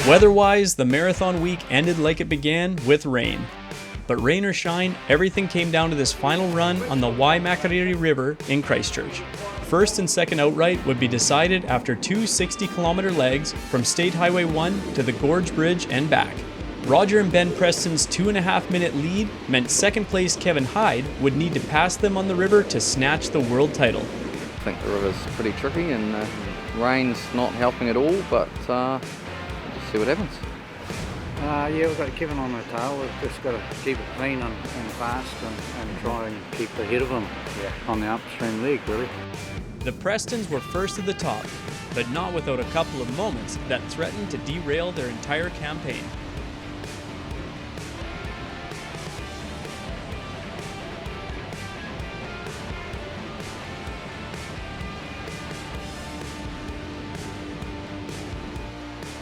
Weather-wise, the marathon week ended like it began, with rain. But rain or shine, everything came down to this final run on the Waimakariri River in Christchurch. First and second outright would be decided after two 60-kilometer legs from State Highway 1 to the Gorge Bridge and back. Roger and Ben Preston's 2.5-minute lead meant second place Kevin Hyde would need to pass them on the river to snatch the world title. I think the river's pretty tricky and rain's not helping at all, but we'll just see what happens. Yeah, we've got Kevin on the tail. We've just got to keep it clean and fast and try and keep ahead of him on the upstream leg, really. The Prestons were first to the top, but not without a couple of moments that threatened to derail their entire campaign.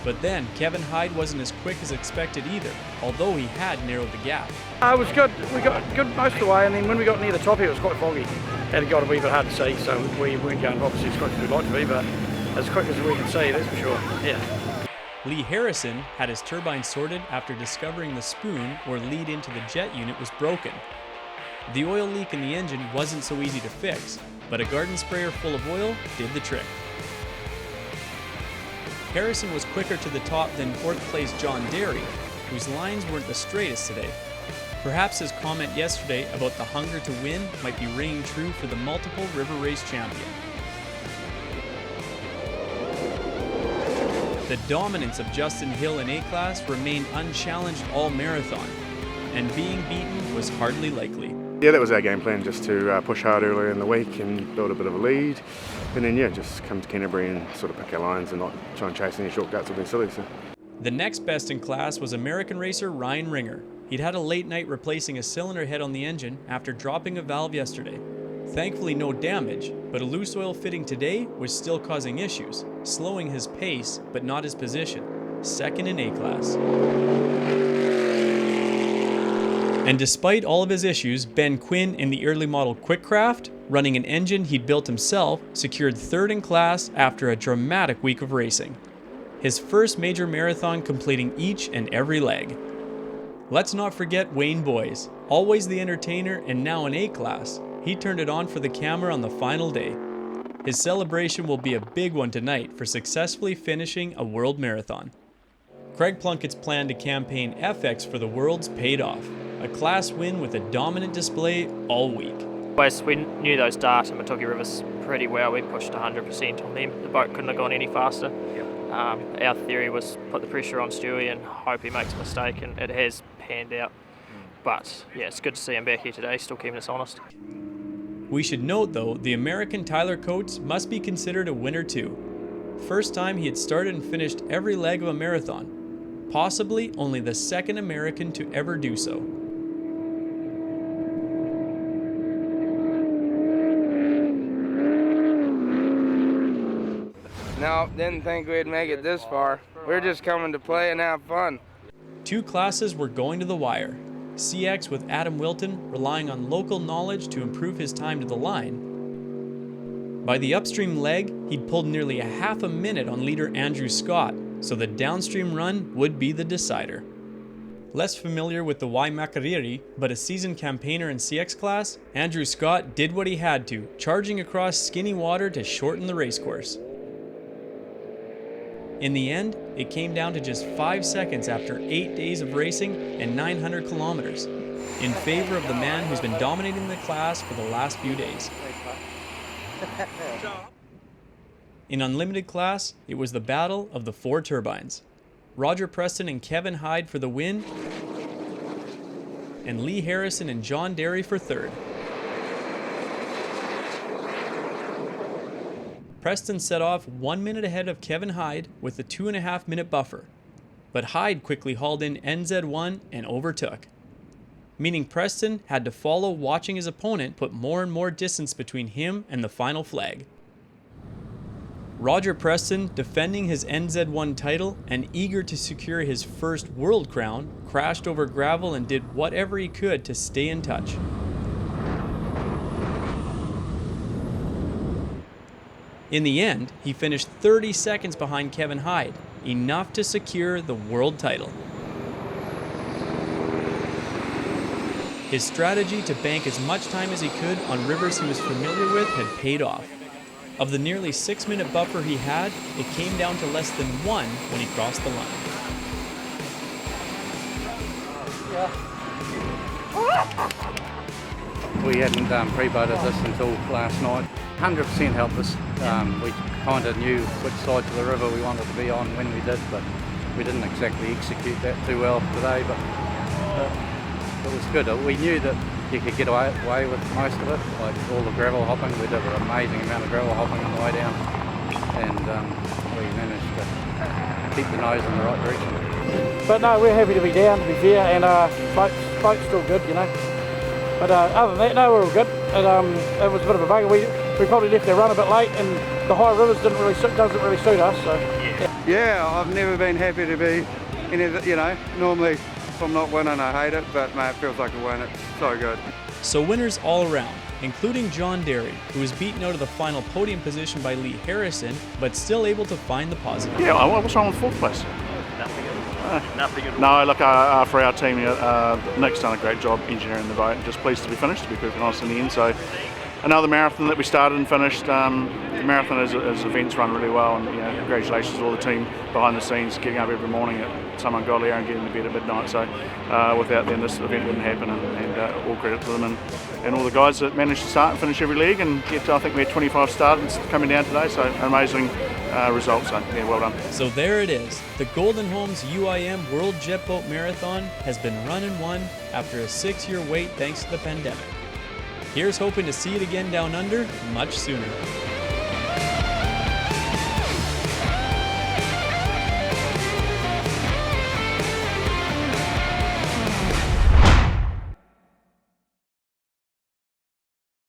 But then, Kevin Hyde wasn't as quick as expected either, although he had narrowed the gap. It was good. We got good most of the way, and then when we got near the top here, it was quite foggy. And it got a wee bit hard to see, so we weren't going obviously as quick as we'd like to be, but as quick as we can see, that's for sure. Yeah. Lee Harrison had his turbine sorted after discovering the spoon or lead into the jet unit was broken. The oil leak in the engine wasn't so easy to fix, but a garden sprayer full of oil did the trick. Harrison was quicker to the top than fourth place John Derry, whose lines weren't the straightest today. Perhaps his comment yesterday about the hunger to win might be ringing true for the multiple river race champion. The dominance of Justin Hill in A-Class remained unchallenged all marathon, and being beaten was hardly likely. Yeah, that was our game plan, just to push hard earlier in the week and build a bit of a lead. And then, just come to Canterbury and sort of pick our lines and not try and chase any shortcuts. Would be silly. So. The next best in class was American racer Ryan Ringer. He'd had a late night replacing a cylinder head on the engine after dropping a valve yesterday. Thankfully no damage, but a loose oil fitting today was still causing issues, slowing his pace but not his position. Second in A-Class. And despite all of his issues, Ben Quinn in the early model Quickcraft, running an engine he'd built himself, secured third in class after a dramatic week of racing. His first major marathon completing each and every leg. Let's not forget Wayne Boyes, always the entertainer and now in A-Class. He turned it on for the camera on the final day. His celebration will be a big one tonight for successfully finishing a world marathon. Craig Plunkett's plan to campaign FX for the Worlds paid off. A class win with a dominant display all week. We knew those Dart and Matuki rivers pretty well. We pushed 100% on them. The boat couldn't have gone any faster. Our theory was put the pressure on Stewie and hope he makes a mistake, and it has panned out. But yeah, it's good to see him back here today, still keeping us honest. We should note though, the American Tyler Coates must be considered a winner too. First time he had started and finished every leg of a marathon. Possibly only the second American to ever do so. No, didn't think we'd make it this far. We're just coming to play and have fun. Two classes were going to the wire. CX with Adam Wilton relying on local knowledge to improve his time to the line. By the upstream leg, he'd pulled nearly a half a minute on leader Andrew Scott, so the downstream run would be the decider. Less familiar with the Waimakariri, but a seasoned campaigner in CX class, Andrew Scott did what he had to, charging across skinny water to shorten the racecourse. In the end, it came down to just 5 seconds after 8 days of racing and 900 kilometers, in favor of the man who's been dominating the class for the last few days. In Unlimited class, it was the battle of the 4 turbines. Roger Preston and Kevin Hyde for the win, and Lee Harrison and John Derry for third. Preston set off 1 minute ahead of Kevin Hyde with a 2.5 minute buffer, but Hyde quickly hauled in NZ1 and overtook, meaning Preston had to follow, watching his opponent put more and more distance between him and the final flag. Roger Preston, defending his NZ1 title and eager to secure his first world crown, crashed over gravel and did whatever he could to stay in touch. In the end, he finished 30 seconds behind Kevin Hyde, enough to secure the world title. His strategy to bank as much time as he could on rivers he was familiar with had paid off. Of the nearly 6-minute buffer he had, it came down to less than 1 when he crossed the line. We hadn't pre-boated this until last night. 100% helped us. We kind of knew which side of the river we wanted to be on when we did, but we didn't exactly execute that too well today, but it was good. We knew that you could get away with most of it, like all the gravel hopping. We did an amazing amount of gravel hopping on the way down, and we managed to keep the nose in the right direction. But no, we're happy to be down, to be fair, and boat's still good, you know. But other than that, no, we're all good. It was a bit of a bugger. We probably left our run a bit late, and the high rivers doesn't really suit us. So yeah, I've never been happy to be in it. You know, normally if I'm not winning, I hate it, but mate, it feels like a win. It's so good. So winners all around, including John Derry, who was beaten out of the final podium position by Lee Harrison, but still able to find the positive. Yeah, what's wrong with fourth place? Nothing at all. No, look, for our team, Nick's done a great job engineering the boat, and just pleased to be finished, to be perfectly honest, in the end. So another marathon that we started and finished. The marathon as events run really well, and congratulations to all the team behind the scenes, getting up every morning at some ungodly hour and getting to bed at midnight. So without them, this event wouldn't happen, and all credit to them and all the guys that managed to start and finish every leg. And I think we had 25 starters coming down today, so amazing result. So yeah, well done. So there it is. The Golden Homes UIM World Jet Boat Marathon has been run and won after a 6-year wait thanks to the pandemic. Here's hoping to see it again down under much sooner.